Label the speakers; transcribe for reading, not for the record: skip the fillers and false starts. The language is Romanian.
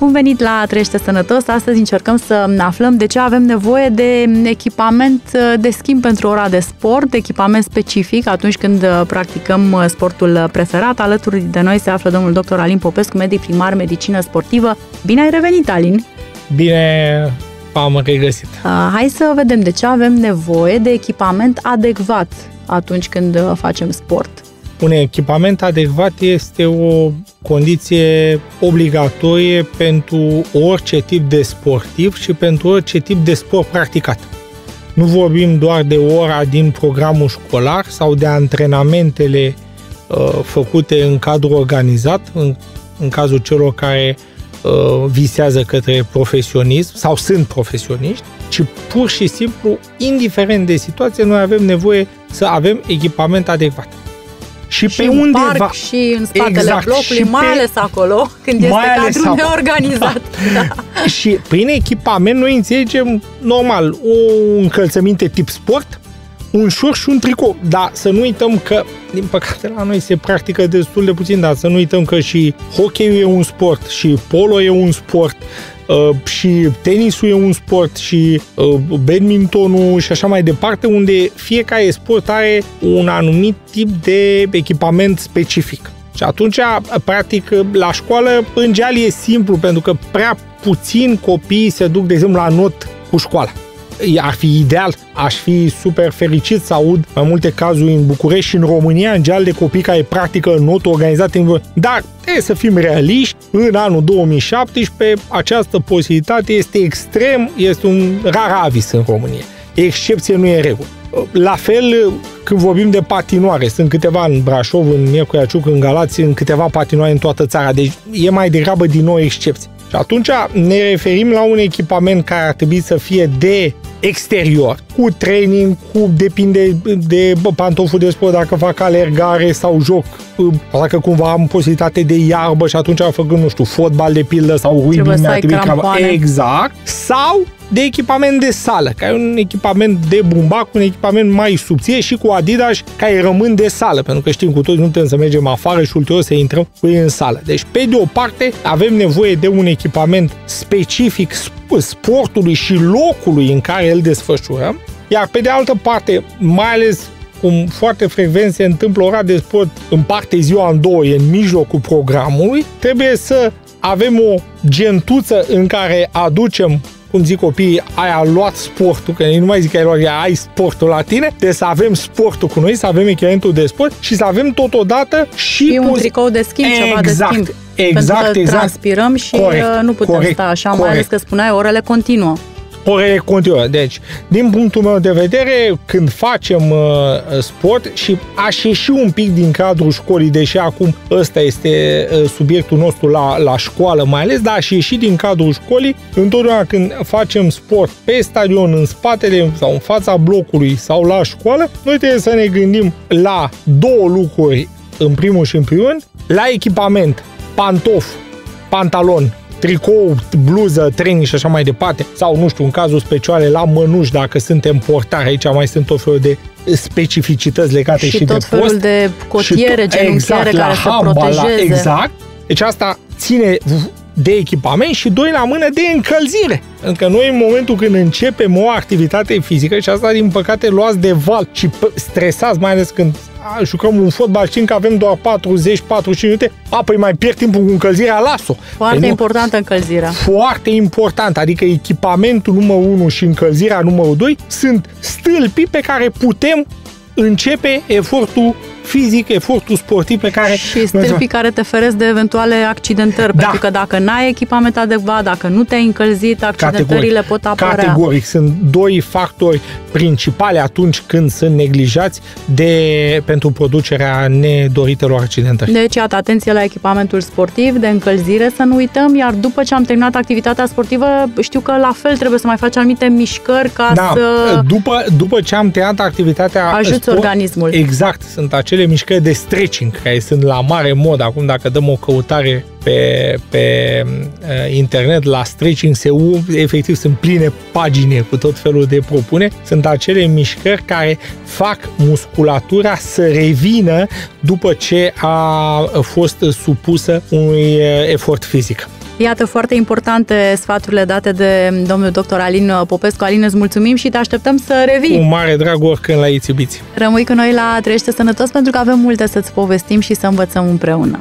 Speaker 1: Bun venit la Trăiește Sănătos! Astăzi încercăm să aflăm de ce avem nevoie de echipament de schimb pentru ora de sport, echipament specific atunci când practicăm sportul preferat. Alături de noi se află domnul dr. Alin Popescu, medic primar, medicină sportivă. Bine ai revenit, Alin!
Speaker 2: Bine v-am regăsit!
Speaker 1: Hai să vedem de ce avem nevoie de echipament adecvat atunci când facem sport.
Speaker 2: Un echipament adecvat este o condiție obligatorie pentru orice tip de sportiv și pentru orice tip de sport practicat. Nu vorbim doar de ora din programul școlar sau de antrenamentele făcute în cadrul organizat, în cazul celor care visează către profesionism sau sunt profesioniști, ci pur și simplu, indiferent de situație, noi avem nevoie să avem echipament adecvat.
Speaker 1: Și pe undeva, în parc și în spatele blocului, mai ales acolo, când este cadrul neorganizat. Da.
Speaker 2: Și prin echipament noi înțelegem, normal, o încălțăminte tip sport, un șort și un tricou. Dar să nu uităm că, din păcate, la noi se practică destul de puțin, dar să nu uităm că și hockey-ul e un sport, și polo e un sport, și tenisul e un sport, și badmintonul și așa mai departe, unde fiecare sport are un anumit tip de echipament specific. Și atunci, practic, la școală, în general, e simplu, pentru că prea puțin copii se duc, de exemplu, la not cu școala. Ar fi ideal, aș fi super fericit să aud mai multe cazuri în București și în România, în general, de copii care practică not organizate, dar trebuie să fim realiști, în anul 2017 această posibilitate este este un rar avis în România. Excepție nu e regulă. La fel, când vorbim de patinoare, sunt câteva în Brașov, în Miercurea Ciuc, în Galați, în câteva patinoare în toată țara, deci e mai degrabă din nou excepție. Și atunci ne referim la un echipament care ar trebui să fie de exterior, cu training, depinde de pantoful de sport, dacă fac alergare sau joc, dacă cumva am posibilitate de iarbă și atunci am făcut, nu știu, fotbal de pildă sau rugby, exact, sau de echipament de sală, care e un echipament de bumbac, un echipament mai subțire și cu Adidas care rămân de sală, pentru că știm cu toți, nu putem să mergem afară și ulterior să intrăm cu ei în sală. Deci, pe de o parte, avem nevoie de un echipament specific sportului și locului în care îl desfășurăm, iar pe de altă parte, mai ales cum foarte frecvent se întâmplă, ora de sport împarte ziua în două, e în mijlocul programului, trebuie să avem o gentuță în care aducem, cum zic copiii, ai luat sportul, că nu mai zic că ai luat, ai sportul la tine, deci să avem sportul cu noi, să avem echipamentul de sport și să avem totodată și
Speaker 1: un tricou de schimb, ceva de schimb.
Speaker 2: Exact,
Speaker 1: pentru că transpirăm și nu putem sta așa, mai ales că spuneai, orele continuă.
Speaker 2: Orele continuă. Deci, din punctul meu de vedere, când facem sport, și aș ieși un pic din cadrul școlii, deși acum ăsta este subiectul nostru la școală mai ales, dar aș ieși din cadrul școlii, întotdeauna când facem sport pe stadion, în spatele sau în fața blocului sau la școală, noi trebuie să ne gândim la două lucruri, în primul și în primul rând, la echipament, pantof, pantalon, tricou, bluză, training și așa mai departe, sau, nu știu, în cazul speciale, la mănuși, dacă suntem portari, aici mai sunt tot felul de specificități legate și de post.
Speaker 1: Și tot felul de cotiere, genunchiere care să protejeze.
Speaker 2: Exact. Deci asta ține de echipament și doi la mână de încălzire. Pentru că noi, în momentul când începem o activitate fizică, și asta, din păcate, luați de val și stresați, mai ales când jucăm un fotbal, știm că avem doar 40-45 minute, apoi mai pierd timpul cu încălzirea, las-o.
Speaker 1: Foarte importantă încălzirea.
Speaker 2: Foarte important, adică echipamentul numărul 1 și încălzirea numărul 2 sunt stâlpii pe care putem începe efortul fizic, efortul sportiv pe care...
Speaker 1: Și stâlpii care te feresc de eventuale accidentări, pentru că dacă n-ai echipament adecvat, dacă nu te-ai încălzit, accidentările pot apărea.
Speaker 2: Categoric, sunt doi factori principale atunci când sunt neglijați pentru producerea nedoritelor accidentări.
Speaker 1: Deci, iată, atenție la echipamentul sportiv, de încălzire, să nu uităm, iar după ce am terminat activitatea sportivă, știu că la fel trebuie să mai faci anumite mișcări ca să...
Speaker 2: După ce am terminat activitatea...
Speaker 1: Ajuți organismul.
Speaker 2: Exact, sunt acele mișcări de stretching care sunt la mare mod. Acum, dacă dăm o căutare pe internet la stretching, efectiv sunt pline pagini cu tot felul de propuneri. Sunt acele mișcări care fac musculatura să revină după ce a fost supusă unui efort fizic.
Speaker 1: Iată, foarte importante sfaturile date de domnul dr. Alin Popescu. Alin, îți mulțumim și te așteptăm să revii.
Speaker 2: Cu mare drag oricând la Iți Iubiți.
Speaker 1: Rămâi cu noi la Trăiește Sănătos pentru că avem multe să-ți povestim și să învățăm împreună.